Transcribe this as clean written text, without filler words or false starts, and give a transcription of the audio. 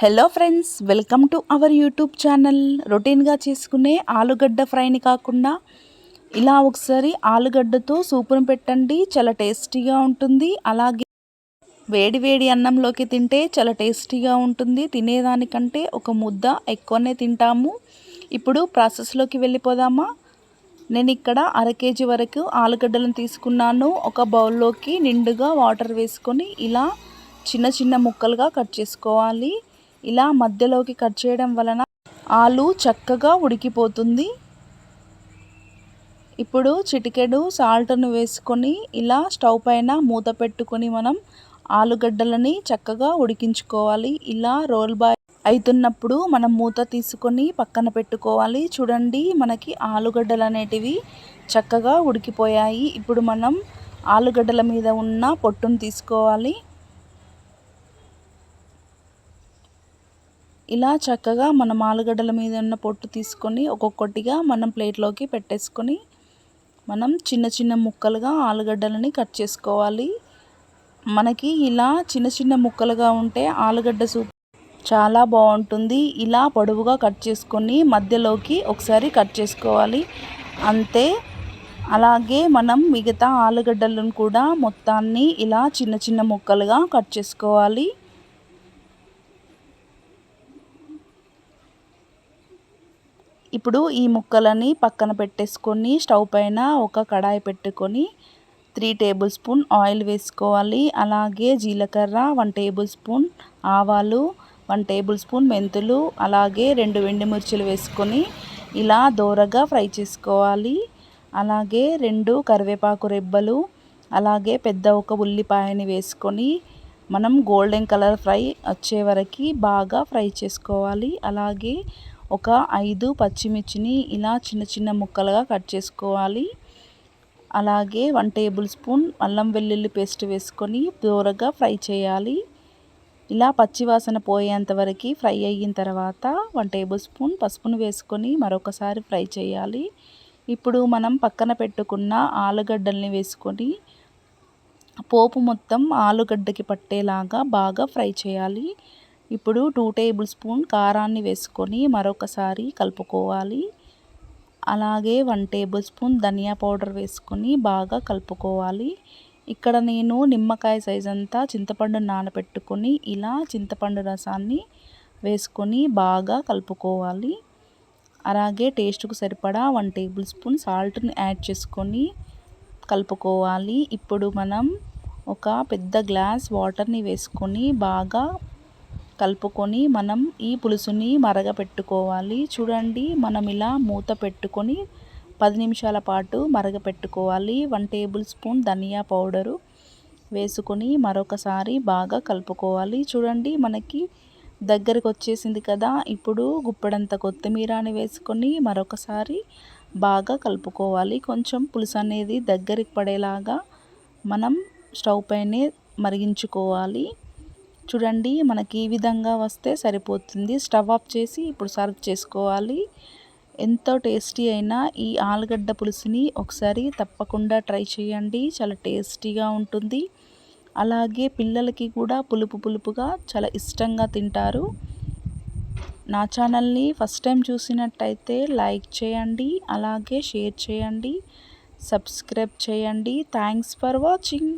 Hello friends, welcome to our YouTube channel. రొటీన్గా చేసుకునే ఆలుగడ్డ ఫ్రైని కాకుండా ఇలా ఒకసారి ఆలుగడ్డతో సూపును పెట్టండి. చాలా టేస్టీగా ఉంటుంది. అలాగే వేడి వేడి అన్నంలోకి తింటే చాలా టేస్టీగా ఉంటుంది. తినేదానికంటే ఒక ముద్ద ఎక్కువనే తింటాము. ఇప్పుడు ప్రాసెస్లోకి వెళ్ళిపోదామా. నేను ఇక్కడ 1/2 kg వరకు ఆలుగడ్డలను తీసుకున్నాను. ఒక బౌల్లోకి నిండుగా వాటర్ వేసుకొని ఇలా చిన్న చిన్న ముక్కలుగా కట్ చేసుకోవాలి. ఇలా మధ్యలోకి కట్ చేయడం వలన ఆలు చక్కగా ఉడికిపోతుంది. ఇప్పుడు చిటికెడు సాల్ట్ను వేసుకొని ఇలా స్టవ్ పైన మూత పెట్టుకొని మనం ఆలుగడ్డలని చక్కగా ఉడికించుకోవాలి. ఇలా రోల్ బాయ్ అవుతున్నప్పుడు మనం మూత తీసుకొని పక్కన పెట్టుకోవాలి. చూడండి, మనకి ఆలుగడ్డలు అనేటివి చక్కగా ఉడికిపోయాయి. ఇప్పుడు మనం ఆలుగడ్డల మీద ఉన్న పొట్టును తీసుకోవాలి. ఇలా చక్కగా మనం ఆలుగడ్డల మీద ఉన్న పొట్టు తీసుకొని ఒక్కొక్కటిగా మనం ప్లేట్లోకి పెట్టేసుకొని మనం చిన్న చిన్న ముక్కలుగా ఆలుగడ్డలని కట్ చేసుకోవాలి. మనకి ఇలా చిన్న చిన్న ముక్కలుగా ఉంటే ఆలుగడ్డ సూప్ చాలా బాగుంటుంది. ఇలా పొడవుగా కట్ చేసుకొని మధ్యలోకి ఒకసారి కట్ చేసుకోవాలి, అంతే. అలాగే మనం మిగతా ఆలుగడ్డలను కూడా మొత్తాన్ని ఇలా చిన్న చిన్న ముక్కలుగా కట్ చేసుకోవాలి. ఇప్పుడు ఈ ముక్కలని పక్కన పెట్టేసుకొని స్టవ్ పైన ఒక కడాయి పెట్టుకొని 3 టేబుల్ స్పూన్ ఆయిల్ వేసుకోవాలి. అలాగే జీలకర్ర 1 టేబుల్ స్పూన్, ఆవాలు 1 టేబుల్ స్పూన్, మెంతులు, అలాగే 2 ఎండుమిర్చులు వేసుకొని ఇలా దోరగా ఫ్రై చేసుకోవాలి. అలాగే 2 కరివేపాకు రెబ్బలు, అలాగే పెద్ద ఒక ఉల్లిపాయని వేసుకొని మనం గోల్డెన్ కలర్ ఫ్రై వచ్చే వరకు బాగా ఫ్రై చేసుకోవాలి. అలాగే ఒక 5 పచ్చిమిర్చిని ఇలా చిన్న చిన్న ముక్కలుగా కట్ చేసుకోవాలి. అలాగే 1 టేబుల్ స్పూన్ అల్లం వెల్లుల్లి పేస్ట్ వేసుకొని దోరగా ఫ్రై చేయాలి. ఇలా పచ్చివాసన పోయేంత వరకు ఫ్రై అయిన తర్వాత 1 టేబుల్ స్పూన్ పసుపును వేసుకొని మరొకసారి ఫ్రై చేయాలి. ఇప్పుడు మనం పక్కన పెట్టుకున్న ఆలుగడ్డల్ని వేసుకొని పోపు మొత్తం ఆలుగడ్డకి పట్టేలాగా బాగా ఫ్రై చేయాలి. ఇప్పుడు 2 టేబుల్ స్పూన్ కారాన్ని వేసుకొని మరొకసారి కలుపుకోవాలి. అలాగే 1 టేబుల్ స్పూన్ ధనియా పౌడర్ వేసుకొని బాగా కలుపుకోవాలి. ఇక్కడ నేను నిమ్మకాయ సైజ్ అంతా చింతపండు నానబెట్టుకొని ఇలా చింతపండు రసాన్ని వేసుకొని బాగా కలుపుకోవాలి. అలాగే టేస్ట్కు సరిపడా 1 టేబుల్ స్పూన్ సాల్ట్ని యాడ్ చేసుకొని కలుపుకోవాలి. ఇప్పుడు మనం ఒక పెద్ద గ్లాస్ వాటర్ని వేసుకొని బాగా కలుపుకొని మనం ఈ పులుసుని మరగపెట్టుకోవాలి. చూడండి, మనం ఇలా మూత పెట్టుకొని 10 నిమిషాల పాటు మరగపెట్టుకోవాలి. 1 టేబుల్ స్పూన్ ధనియా పౌడరు వేసుకొని మరొకసారి బాగా కలుపుకోవాలి. చూడండి, మనకి దగ్గరికి వచ్చేసింది కదా. ఇప్పుడు గుప్పెడంత కొత్తిమీరని వేసుకొని మరొకసారి బాగా కలుపుకోవాలి. కొంచెం పులుసు అనేది దగ్గరికి పడేలాగా మనం స్టవ్ పైనే మరిగించుకోవాలి. చూడండి, మనకి ఈ విధంగా వస్తే సరిపోతుంది. స్టవ్ ఆఫ్ చేసి ఇప్పుడు సర్వ్ చేసుకోవాలి. ఎంతో టేస్టీ అయిన ఈ ఆలుగడ్డ పులుసుని ఒకసారి తప్పకుండా ట్రై చేయండి. చాలా టేస్టీగా ఉంటుంది. అలాగే పిల్లలకి కూడా పులుపు పులుపుగా చాలా ఇష్టంగా తింటారు. నా ఛానల్ని ఫస్ట్ టైం చూసినట్టయితే లైక్ చేయండి, అలాగే షేర్ చేయండి, సబ్స్క్రైబ్ చేయండి. Thanks for watching.